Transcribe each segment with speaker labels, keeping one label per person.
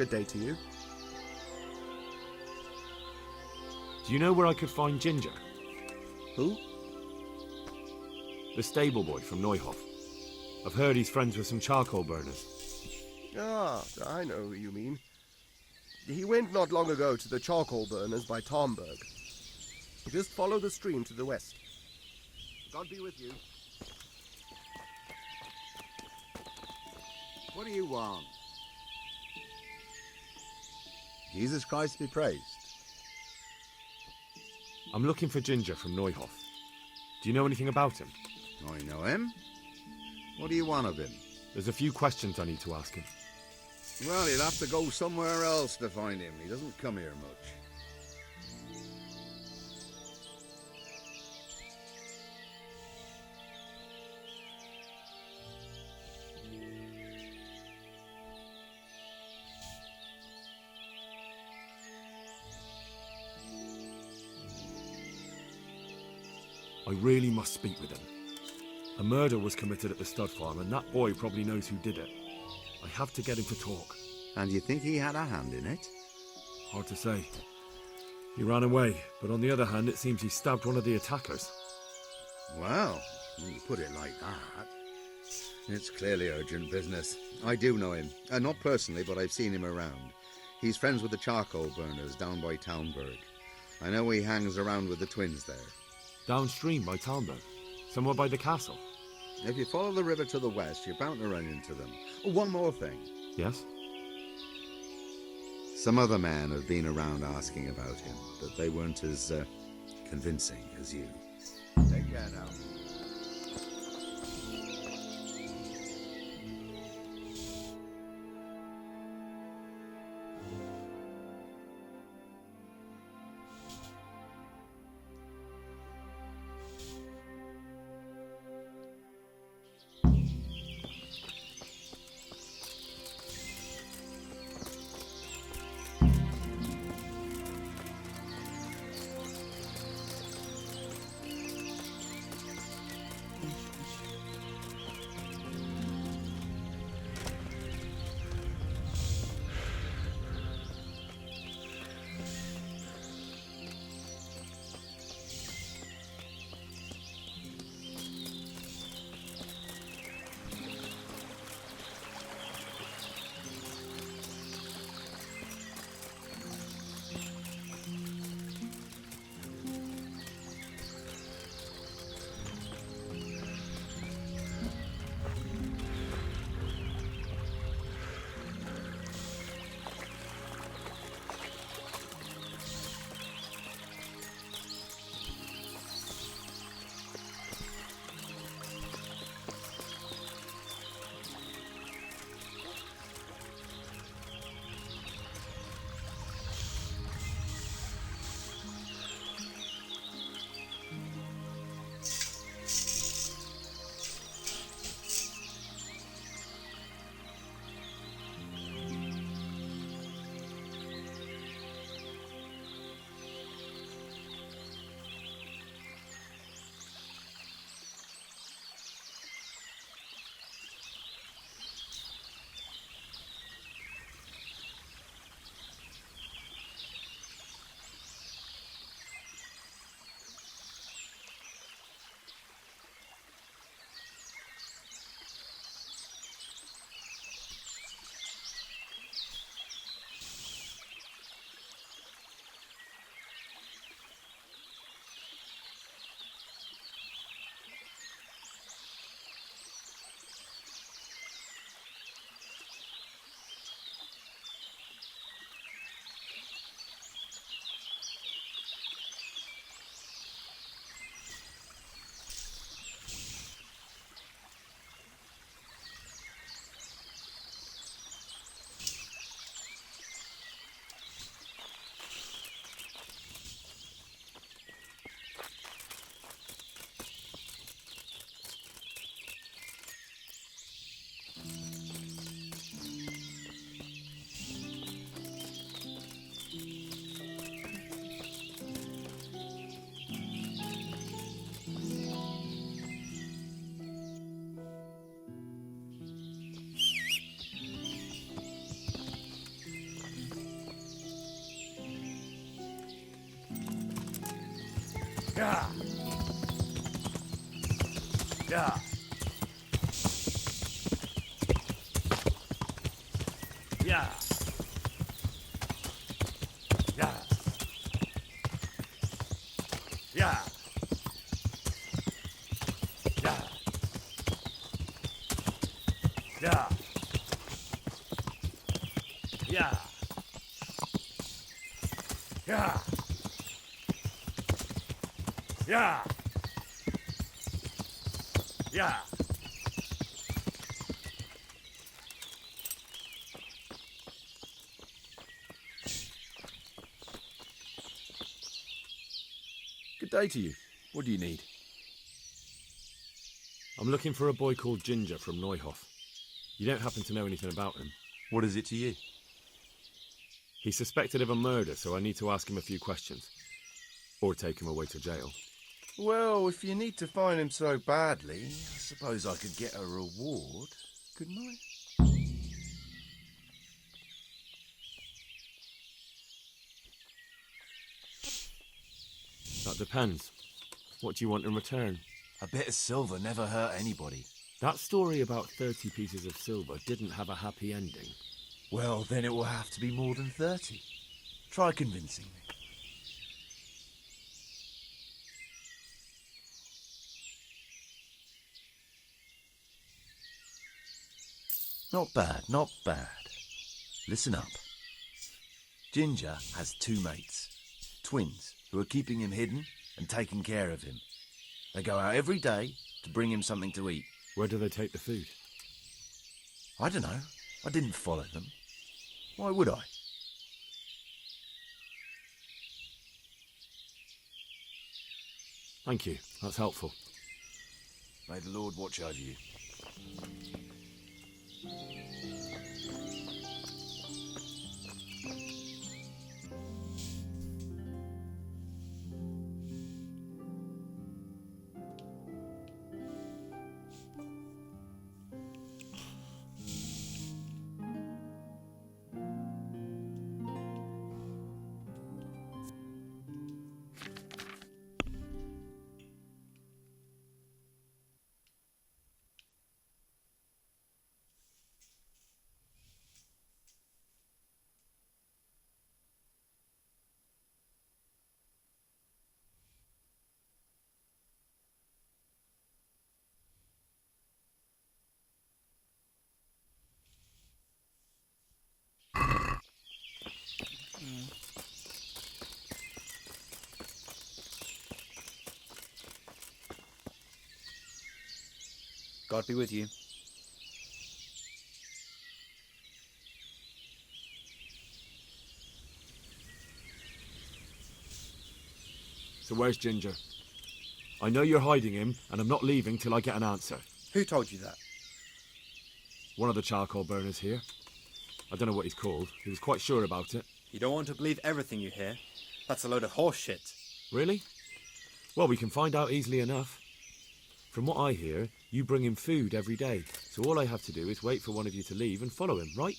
Speaker 1: Good day to you.
Speaker 2: Do you know where I could find Ginger?
Speaker 1: Who?
Speaker 2: The stable boy from Neuhof. I've heard he's friends with some charcoal burners.
Speaker 1: Ah, I know who you mean. He went not long ago to the charcoal burners by Tarnberg. Just follow the stream to the west. God be with you.
Speaker 3: What do you want? Jesus Christ be praised.
Speaker 2: I'm looking for Ginger from Neuhof. Do you know anything about him?
Speaker 3: I know him. What do you want of him?
Speaker 2: There's a few questions I need to ask him.
Speaker 3: Well, you'll have to go somewhere else to find him. He doesn't come here much.
Speaker 2: I really must speak with him. A murder was committed at the stud farm, and that boy probably knows who did it. I have to get him to talk.
Speaker 3: And you think he had a hand in it?
Speaker 2: Hard to say. He ran away, but on the other hand, it seems he stabbed one of the attackers.
Speaker 3: Well, when you put it like that, it's clearly urgent business. I do know him. Not personally, but I've seen him around. He's friends with the charcoal burners down by Townburg. I know he hangs around with the twins there.
Speaker 2: Downstream by Talmberg, somewhere by the castle.
Speaker 3: If you follow the river to the west, you're bound to run into them. Oh, one more thing.
Speaker 2: Yes?
Speaker 3: Some other men have been around asking about him, but they weren't as convincing as you. Take care now.
Speaker 4: Yeah. Yeah. Yeah. Yeah. Yeah. Yeah. Yeah. Yeah. Yeah. Yeah. Yeah.
Speaker 2: Good day to you. What do you need? I'm looking for a boy called Ginger from Neuhoff. You don't happen to know anything about him?
Speaker 5: What is it to you?
Speaker 2: He's suspected of a murder, so I need to ask him a few questions. Or take him away to jail.
Speaker 5: Well, if you need to find him so badly, I suppose I could get a reward, couldn't I?
Speaker 2: That depends. What do you want in return?
Speaker 5: A bit of silver never hurt anybody.
Speaker 2: That story about 30 pieces of silver didn't have a happy ending.
Speaker 5: Well, then it will have to be more than 30. Try convincing me. Not bad, not bad. Listen up. Ginger has two mates, twins, who are keeping him hidden and taking care of him. They go out every day to bring him something to eat.
Speaker 2: Where do they take the food?
Speaker 5: I don't know. I didn't follow them. Why would I?
Speaker 2: Thank you. That's helpful.
Speaker 5: May the Lord watch over you.
Speaker 6: God be with you.
Speaker 2: So where's Ginger? I know you're hiding him, and I'm not leaving till I get an answer.
Speaker 6: Who told you that?
Speaker 2: One of the charcoal burners here. I don't know what he's called. He was quite sure about it.
Speaker 6: You don't want to believe everything you hear. That's a load of horse shit.
Speaker 2: Really? Well, we can find out easily enough. From what I hear, you bring him food every day, so all I have to do is wait for one of you to leave and follow him, right?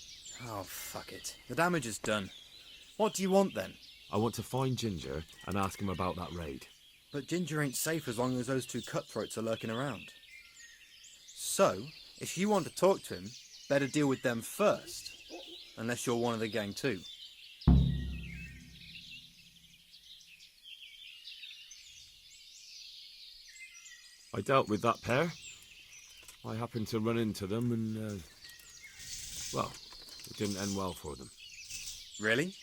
Speaker 6: Oh, fuck it. The damage is done. What do you want then?
Speaker 2: I want to find Ginger and ask him about that raid.
Speaker 6: But Ginger ain't safe as long as those two cutthroats are lurking around. So, if you want to talk to him, better deal with them first. Unless you're one of the gang too.
Speaker 2: I dealt with that pair. I happened to run into them and, well, it didn't end well for them.
Speaker 6: Really?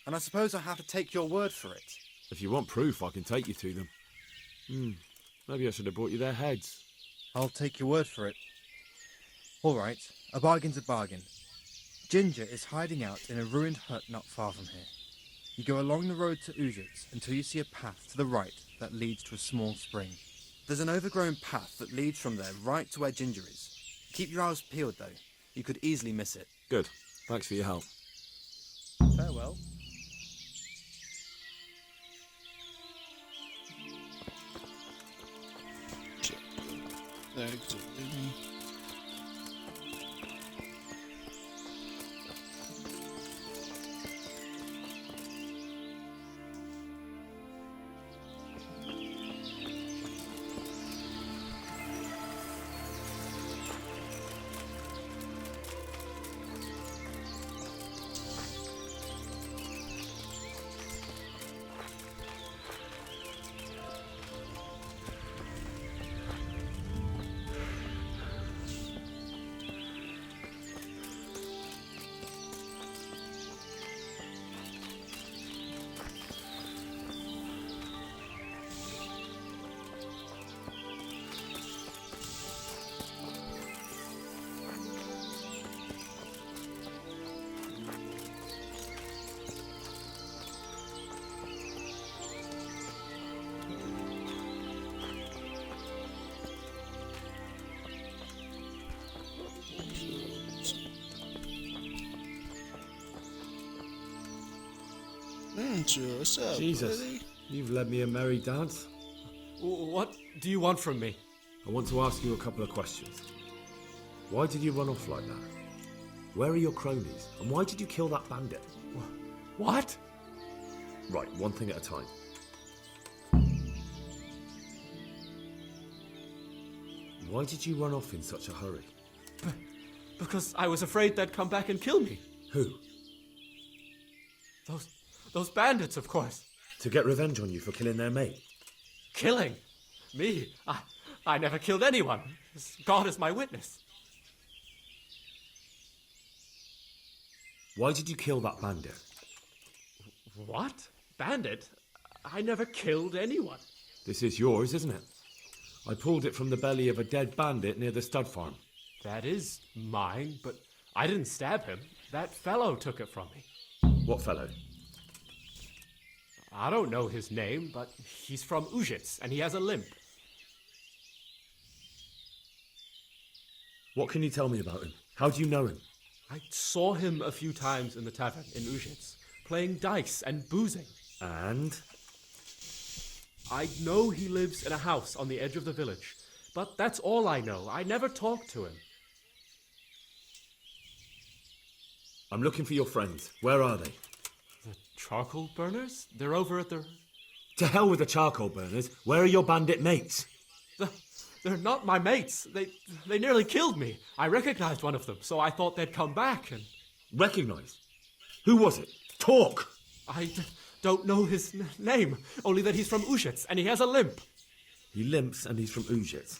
Speaker 6: And I suppose I have to take your word for it.
Speaker 2: If you want proof, I can take you to them. Maybe I should have brought you their heads.
Speaker 6: I'll take your word for it. All right, a bargain's a bargain. Ginger is hiding out in a ruined hut not far from here. You go along the road to Ujits until you see a path to the right that leads to a small spring. There's an overgrown path that leads from there right to where Ginger is. Keep your eyes peeled, though. You could easily miss it.
Speaker 2: Good. Thanks for your help.
Speaker 6: Farewell.
Speaker 7: Exit living. What's up,
Speaker 2: Jesus,
Speaker 7: buddy?
Speaker 2: you've led me a merry dance.
Speaker 8: What do you want from me?
Speaker 2: I want to ask you a couple of questions. Why did you run off like that? Where are your cronies? And why did you kill that bandit?
Speaker 8: What?
Speaker 2: Right, one thing at a time. Why did you run off in such a hurry?
Speaker 8: Because I was afraid they'd come back and kill me.
Speaker 2: Who?
Speaker 8: Those bandits, of course.
Speaker 2: To get revenge on you for killing their mate?
Speaker 8: Killing? Me? I never killed anyone. God is my witness.
Speaker 2: Why did you kill that bandit?
Speaker 8: What? Bandit? I never killed anyone.
Speaker 2: This is yours, isn't it? I pulled it from the belly of a dead bandit near the stud farm.
Speaker 8: That is mine, but I didn't stab him. That fellow took it from me.
Speaker 2: What fellow?
Speaker 8: I don't know his name, but he's from Ujits, and he has a limp.
Speaker 2: What can you tell me about him? How do you know him?
Speaker 8: I saw him a few times in the tavern in Ujits, playing dice and boozing.
Speaker 2: And?
Speaker 8: I know he lives in a house on the edge of the village, but that's all I know. I never talked to him.
Speaker 2: I'm looking for your friends. Where are they?
Speaker 8: The charcoal burners? They're over at the...
Speaker 2: To hell with the charcoal burners. Where are your bandit mates?
Speaker 8: They're not my mates. They nearly killed me. I recognized one of them, so I thought they'd come back and...
Speaker 2: Recognized? Who was it? Talk!
Speaker 8: Don't know his name, only that he's from Ujits, and he has a limp.
Speaker 2: He limps and he's from Ujits.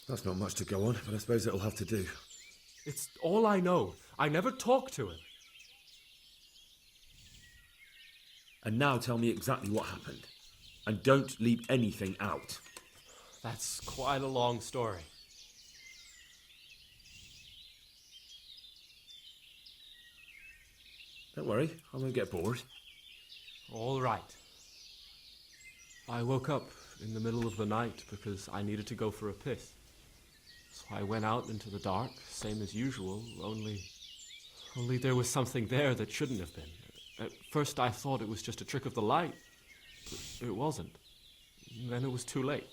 Speaker 2: That's not much to go on, but I suppose it'll have to do.
Speaker 8: It's all I know. I never talked to him.
Speaker 2: And now tell me exactly what happened. And don't leave anything out.
Speaker 8: That's quite a long story.
Speaker 2: Don't worry, I won't get bored.
Speaker 8: All right. I woke up in the middle of the night because I needed to go for a piss. So I went out into the dark, same as usual, only there was something there that shouldn't have been. At first I thought it was just a trick of the light, but it wasn't. Then it was too late.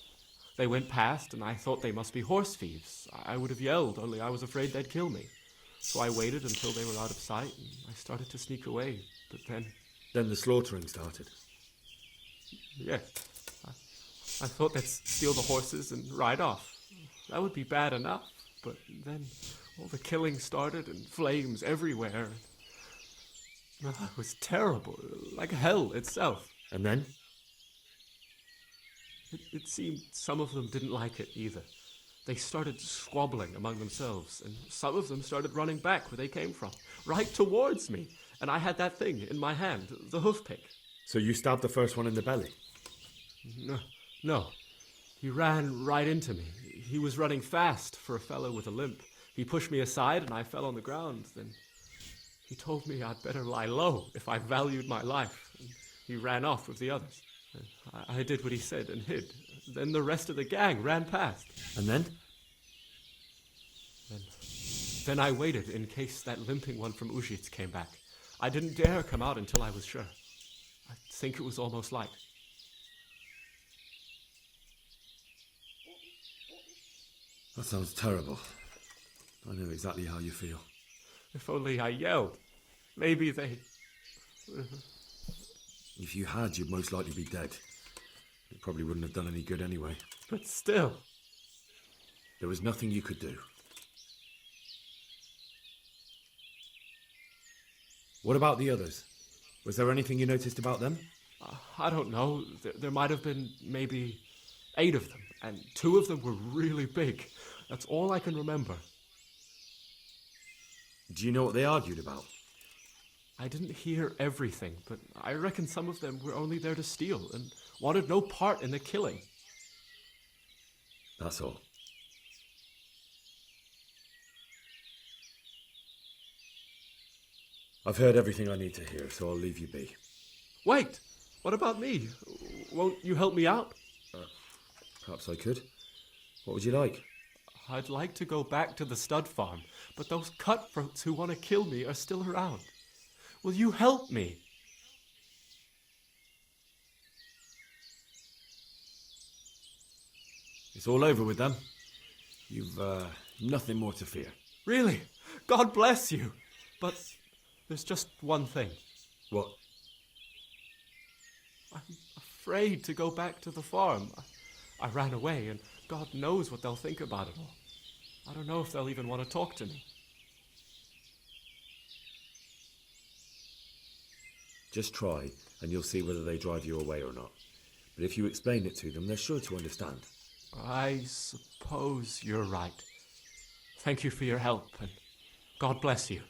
Speaker 8: They went past, and I thought they must be horse thieves. I would have yelled, only I was afraid they'd kill me. So I waited until they were out of sight, and I started to sneak away. But then...
Speaker 2: Then the slaughtering started.
Speaker 8: Yes. I thought they'd steal the horses and ride off. That would be bad enough, but then all the killing started and flames everywhere. It was terrible, like hell itself.
Speaker 2: And then?
Speaker 8: It seemed some of them didn't like it either. They started squabbling among themselves, and some of them started running back where they came from, right towards me. And I had that thing in my hand, the hoof pick.
Speaker 2: So you stabbed the first one in the belly?
Speaker 8: No. He ran right into me. He was running fast for a fellow with a limp. He pushed me aside and I fell on the ground. Then he told me I'd better lie low if I valued my life. And he ran off with the others. I did what he said and hid. Then the rest of the gang ran past.
Speaker 2: And then?
Speaker 8: Then I waited in case that limping one from Ujits came back. I didn't dare come out until I was sure. I think it was almost light.
Speaker 2: That sounds terrible. I know exactly how you feel.
Speaker 8: If only I yelled. Maybe they...
Speaker 2: If you had, you'd most likely be dead. It probably wouldn't have done any good anyway.
Speaker 8: But still...
Speaker 2: There was nothing you could do. What about the others? Was there anything you noticed about them?
Speaker 8: I don't know. There might have been maybe 8 of them, and 2 of them were really big. That's all I can remember.
Speaker 2: Do you know what they argued about?
Speaker 8: I didn't hear everything, but I reckon some of them were only there to steal and wanted no part in the killing.
Speaker 2: That's all. I've heard everything I need to hear, so I'll leave you be.
Speaker 8: Wait! What about me? Won't you help me out?
Speaker 2: Perhaps I could. What would you like?
Speaker 8: I'd like to go back to the stud farm, but those cutthroats who want to kill me are still around. Will you help me?
Speaker 2: It's all over with them. You've nothing more to fear.
Speaker 8: Really? God bless you. But there's just one thing.
Speaker 2: What?
Speaker 8: I'm afraid to go back to the farm. I ran away, and God knows what they'll think about it all. I don't know if they'll even want to talk to me.
Speaker 2: Just try, and you'll see whether they drive you away or not. But if you explain it to them, they're sure to understand.
Speaker 8: I suppose you're right. Thank you for your help, and God bless you.